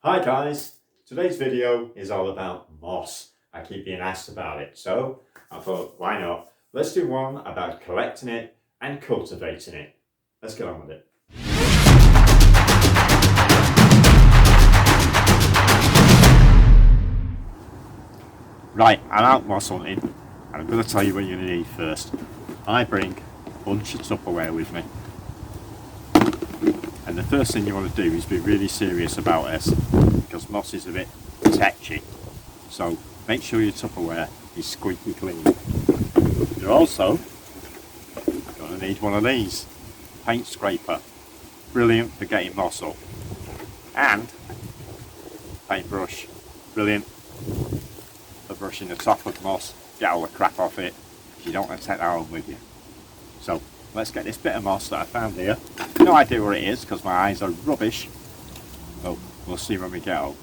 Hi guys, today's video is all about moss. I keep being asked about it, so I thought why not? Let's do one about collecting it and cultivating it. Let's get on with it. Right, I'm out moss hunting and I'm going to tell you what you're going to need first. I bring a bunch of Tupperware with me. And the first thing you want to do is be really serious about this, because moss is a bit tetchy. So make sure your Tupperware is squeaky clean. You're also going to need one of these, paint scraper. Brilliant for getting moss up. And paintbrush, brilliant for brushing the top of moss, get all the crap off it, because you don't want to take that home with you. So let's get this bit of moss that I found here. No idea where it is because my eyes are rubbish. So we'll see when we get home.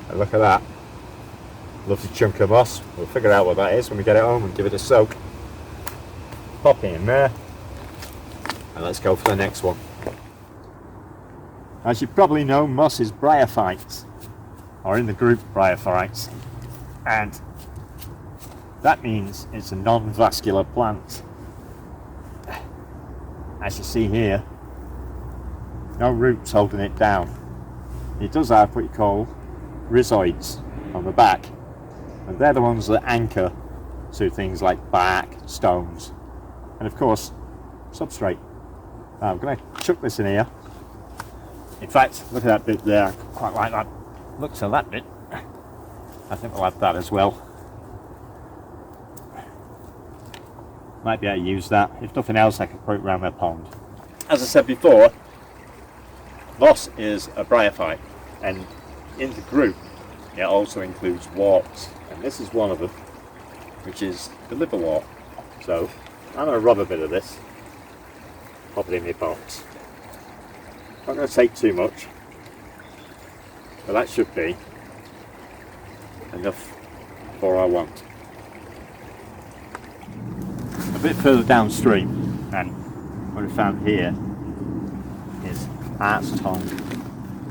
And look at that. Lovely chunk of moss. We'll figure out what that is when we get it home and give it a soak. Pop it in there. And let's go for the next one. As you probably know, moss is bryophytes, or in the group bryophytes, and that means it's a non-vascular plant. As you see here, no roots holding it down. It does have what you call rhizoids on the back, and they're the ones that anchor to things like bark, stones, and of course substrate. Now I'm going to chuck this in here. In fact, look at that bit there. I quite like that. Looks at that bit. I think we'll have that as well. Might be able to use that. If nothing else, I can put it around my pond. As I said before, moss is a bryophyte, and in the group it also includes warts, and this is one of them, which is the liverwort. So I'm going to rub a bit of this, pop it in my box. Not going to take too much, but that should be enough for what I want. A bit further downstream, and what we found here is hart's tongue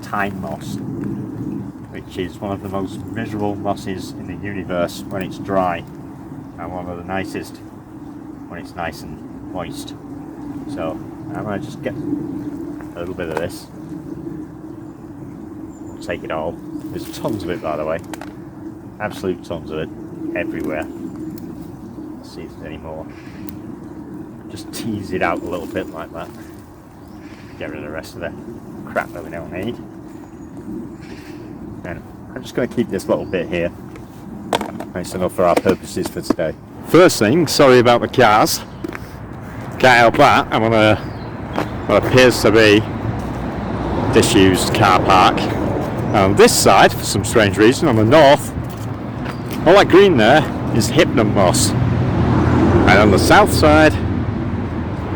time moss, which is one of the most miserable mosses in the universe when it's dry, and one of the nicest when it's nice and moist. So I'm going to just get a little bit of this. We'll take it all. There's tons of it, by the way. Absolute tons of it everywhere. Let's see if there's any more. Just tease it out a little bit like that. Get rid of the rest of the crap that we don't need. And I'm just going to keep this little bit here. Nice enough for our purposes for today. First thing, sorry about the cars. Can't help that. I'm on what appears to be disused car park. On this side, for some strange reason, on the north, all that green there is hypnum moss, and on the south side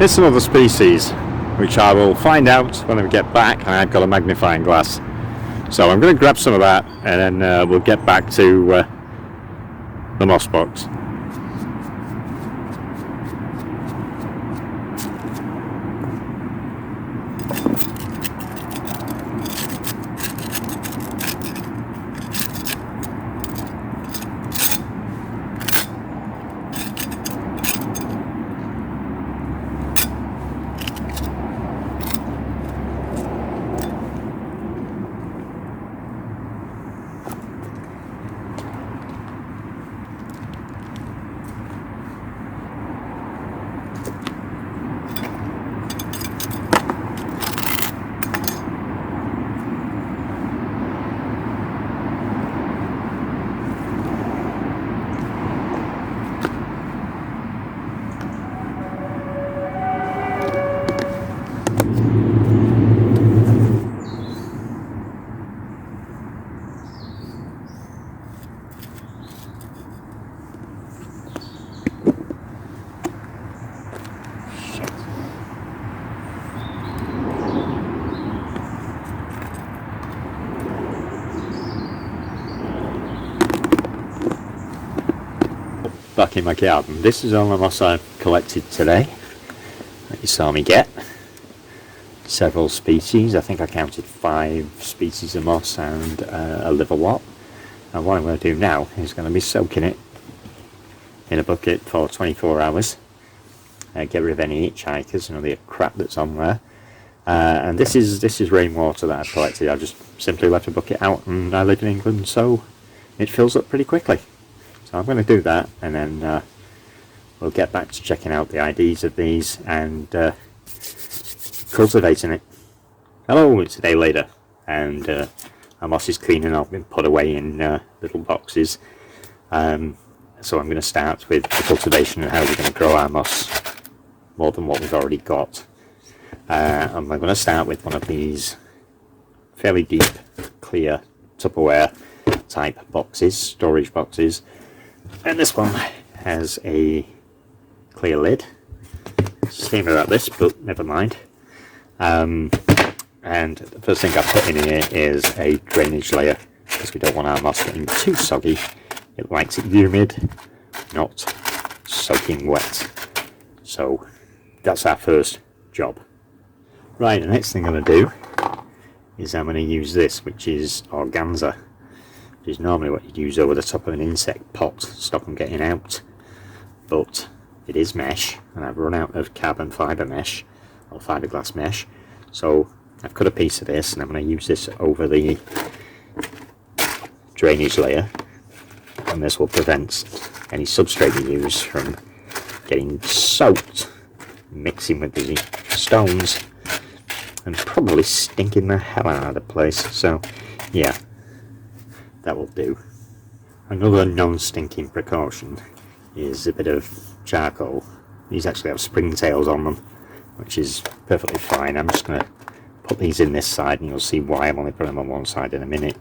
it's another species, which I will find out when we get back, and I've got a magnifying glass. So I'm going to grab some of that, and then we'll get back to the moss box. back in my garden. This is all the moss I've collected today that you saw me get. Several species. I think I counted 5 species of moss and a liverwort. And what I'm going to do now is going to be soaking it in a bucket for 24 hours. Get rid of any hitchhikers and all the crap that's on there. And this is rainwater that I've collected. I've just simply left a bucket out, and I live in England, so it fills up pretty quickly. So I'm going to do that, and then we'll get back to checking out the IDs of these and cultivating it. Hello, it's a day later, and our moss is clean and all been put away in little boxes. So I'm going to start with the cultivation and how we're going to grow our moss more than what we've already got. And I'm going to start with one of these fairly deep, clear Tupperware type boxes, storage boxes. And this one has a clear lid. Steamer about this, but never mind. And the first thing I put in here is a drainage layer, because we don't want our moss getting too soggy. It likes it humid, not soaking wet. So that's our first job. Right, the next thing I'm going to do is I'm going to use this, which is organza, which is normally what you'd use over the top of an insect pot to stop them getting out. But it is mesh, and I've run out of carbon fibre mesh, or fiberglass mesh, so I've cut a piece of this and I'm going to use this over the drainage layer, and this will prevent any substrate we use from getting soaked, mixing with the stones, and probably stinking the hell out of the place. So yeah, that will do. Another non-stinking precaution is a bit of charcoal. These actually have springtails on them, which is perfectly fine. I'm just going to put these in this side, and you'll see why I'm only putting them on one side in a minute,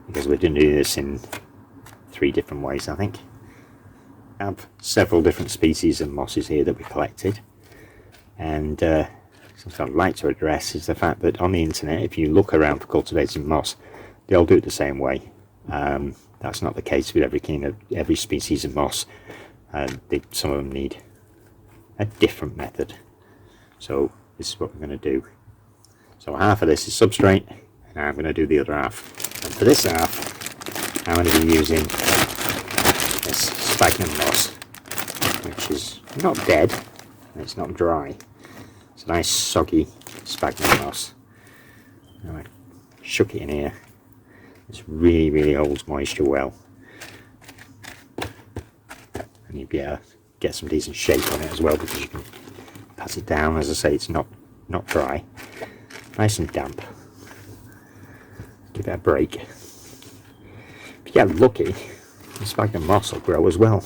because we're going to do this in 3 different ways, I think. I have several different species of mosses here that we collected, and something I'd like to address is the fact that on the internet, if you look around for cultivating moss, they all do it the same way. That's not the case with every species of moss. Some of them need a different method. So this is what we're going to do. So half of this is substrate, and I'm going to do the other half. And for this half, I'm going to be using this sphagnum moss, which is not dead, and it's not dry. It's a nice soggy sphagnum moss. And I shook it in here. This really holds moisture well, and you'll be able to get some decent shape on it as well, because you can pass it down. As I say, it's not dry, nice and damp. Give it a break. If you get lucky, the sphagnum moss will grow as well.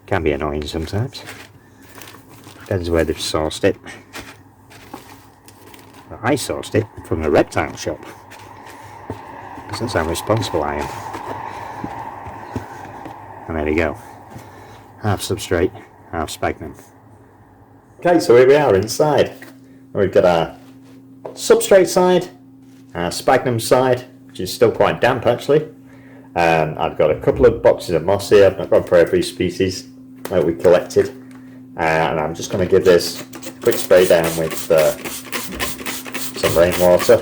Can be annoying sometimes. Depends where they've sourced it. Well, I sourced it from the reptile shop, because that's how responsible I am. And there we go. Half substrate, half sphagnum. Okay, so here we are inside. We've got our substrate side, our sphagnum side, which is still quite damp actually. I've got a couple of boxes of moss here. I've not gone for every species that we collected. And I'm just going to give this a quick spray down with some rainwater.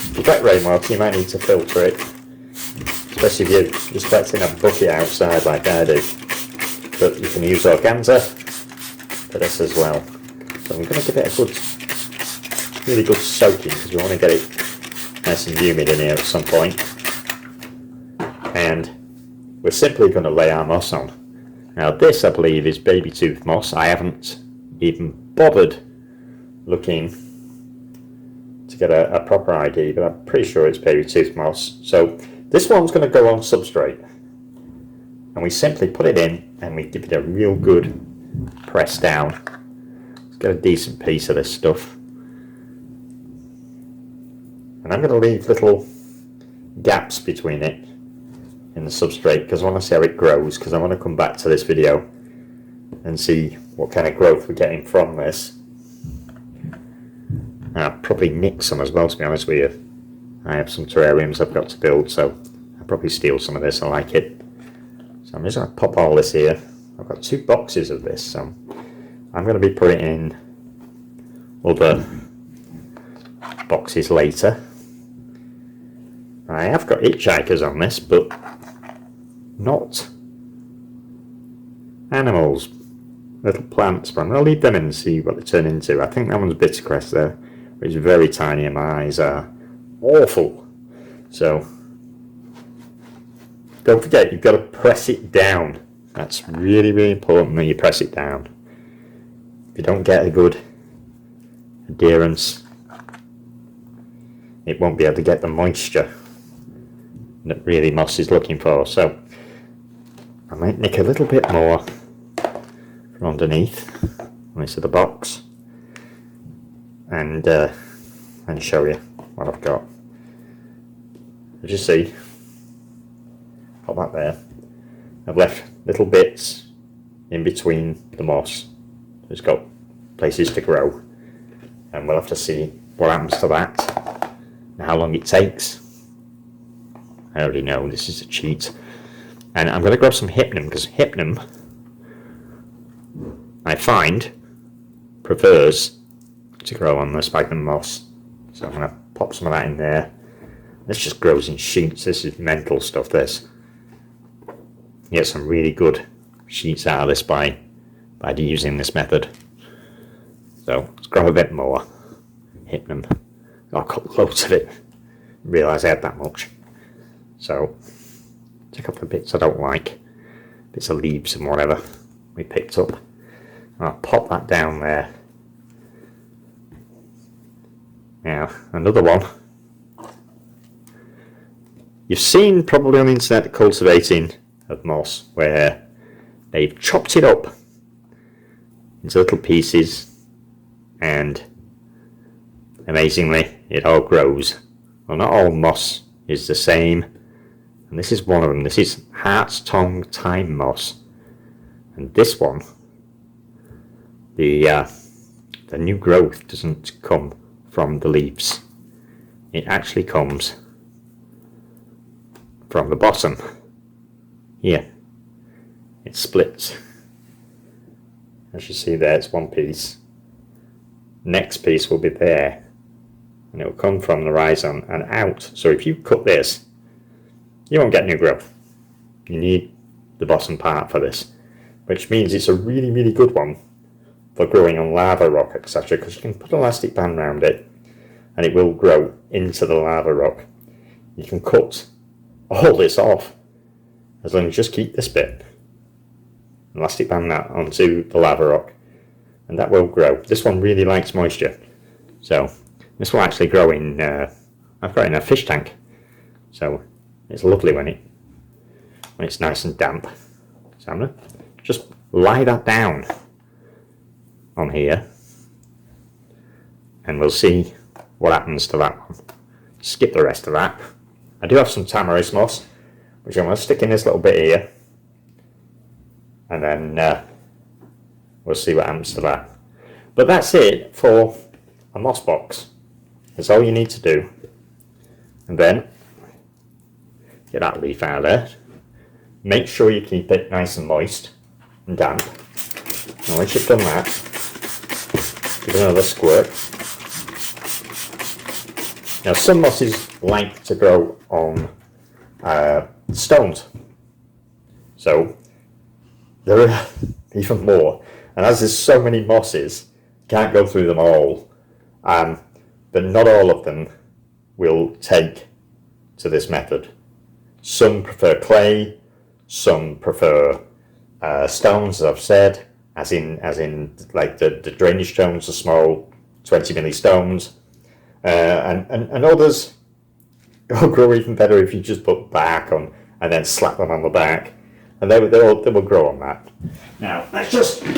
If you get rainwater, you might need to filter it, especially if you're just collecting a bucket outside like I do. But you can use organza for this as well. So I'm going to give it a really good soaking, because we want to get it nice and humid in here at some point. And we're simply going to lay our moss on. Now this, I believe, is baby tooth moss. I haven't even bothered looking to get a proper ID, but I'm pretty sure it's baby tooth moss. So this one's going to go on substrate, and we simply put it in and we give it a real good press down. Let's get a decent piece of this stuff, and I'm going to leave little gaps between it in the substrate, because I want to see how it grows, because I want to come back to this video and see what kind of growth we're getting from this. I'll probably nick some as well, to be honest with you. I have some terrariums I've got to build, so I'll probably steal some of this. I like it. So I'm just going to pop all this here. I've got 2 boxes of this, so I'm going to be putting in other boxes later. I have got hitchhikers on this, but not animals, little plants, but I'm going to leave them in and see what they turn into. I think that one's bittercress there, which is very tiny and my eyes are awful. So don't forget, you've got to press it down. That's really, really important that you press it down. If you don't get a good adherence, it won't be able to get the moisture that really moss is looking for. So I might nick a little bit more from underneath this of the box and show you what I've got. As you see, pop that there. I've left little bits in between the moss. It's got places to grow, and we'll have to see what happens to that and how long it takes. I already know this is a cheat. And I'm going to grab some hypnum, because hypnum, I find, prefers to grow on the sphagnum moss. So I'm going to pop some of that in there. This just grows in sheets. This is mental stuff, this. You get some really good sheets out of this by using this method. So let's grab a bit more hypnum. I've got loads of it. Realise I had that much. So take off the bits I don't like, bits of leaves and whatever we picked up. And I'll pop that down there. Now another one. You've seen probably on the internet the cultivating of moss, where they've chopped it up into little pieces and amazingly it all grows. Well, not all moss is the same, and this is one of them. This is Hart's Tongue Thyme Moss, and this one, the new growth doesn't come from the leaves. It actually comes from the bottom. Here, it splits. As you see there, it's one piece. Next piece will be there, and it will come from the rhizome and out. So if you cut this, you won't get new growth. You need the bottom part for this, which means it's a really, really good one for growing on lava rock, etc., because you can put an elastic band around it and it will grow into the lava rock. You can cut all this off as long as you just keep this bit, elastic band that onto the lava rock, and that will grow. This one really likes moisture, so this will actually grow in, I've got it in a fish tank, so it's lovely when it's nice and damp. So I'm going to just lie that down on here and we'll see what happens to that one. Skip the rest of that. I do have some tamarisk moss, which I'm going to stick in this little bit here, and then we'll see what happens to that. But that's it for a moss box. That's all you need to do. And then get that leaf out of there. Make sure you keep it nice and moist and damp. And once you've done that, give it another squirt. Now some mosses like to grow on stones, so there are even more, and as there's so many mosses, can't go through them all, but not all of them will take to this method. Some prefer clay, some prefer stones, as I've said, as in like the drainage stones, the small 20 milli stones, and others will grow even better if you just put bark on and then slap them on the back, and they will grow on that. Now let's just, I'm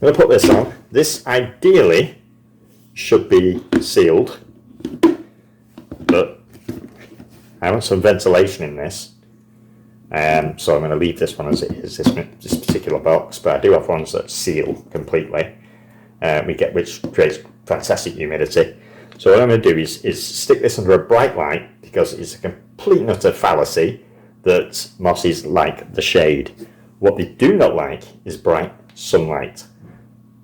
going to put this on. This ideally should be sealed, but I want some ventilation in this, so I'm going to leave this one as it is, this particular box, but I do have ones that seal completely, which creates fantastic humidity. So what I'm going to do is stick this under a bright light, because it's a complete and utter fallacy that mosses like the shade. What they do not like is bright sunlight.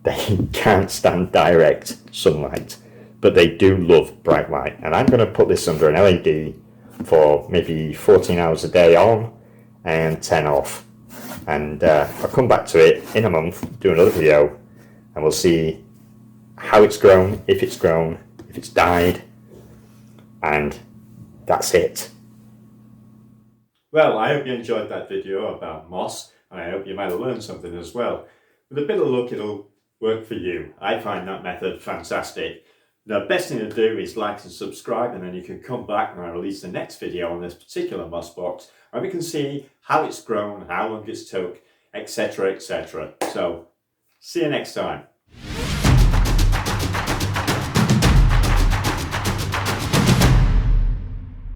They can't stand direct sunlight, but they do love bright light. And I'm going to put this under an LED for maybe 14 hours a day on and 10 off. And I'll come back to it in a month, do another video, and we'll see how it's grown, if it's died, and that's it. Well, I hope you enjoyed that video about moss, and I hope you might have learned something as well. With a bit of luck, it'll work for you. I find that method fantastic. The best thing to do is like and subscribe, and then you can come back when I release the next video on this particular moss box, and we can see how it's grown, how long it's took, etc, etc. So, see you next time.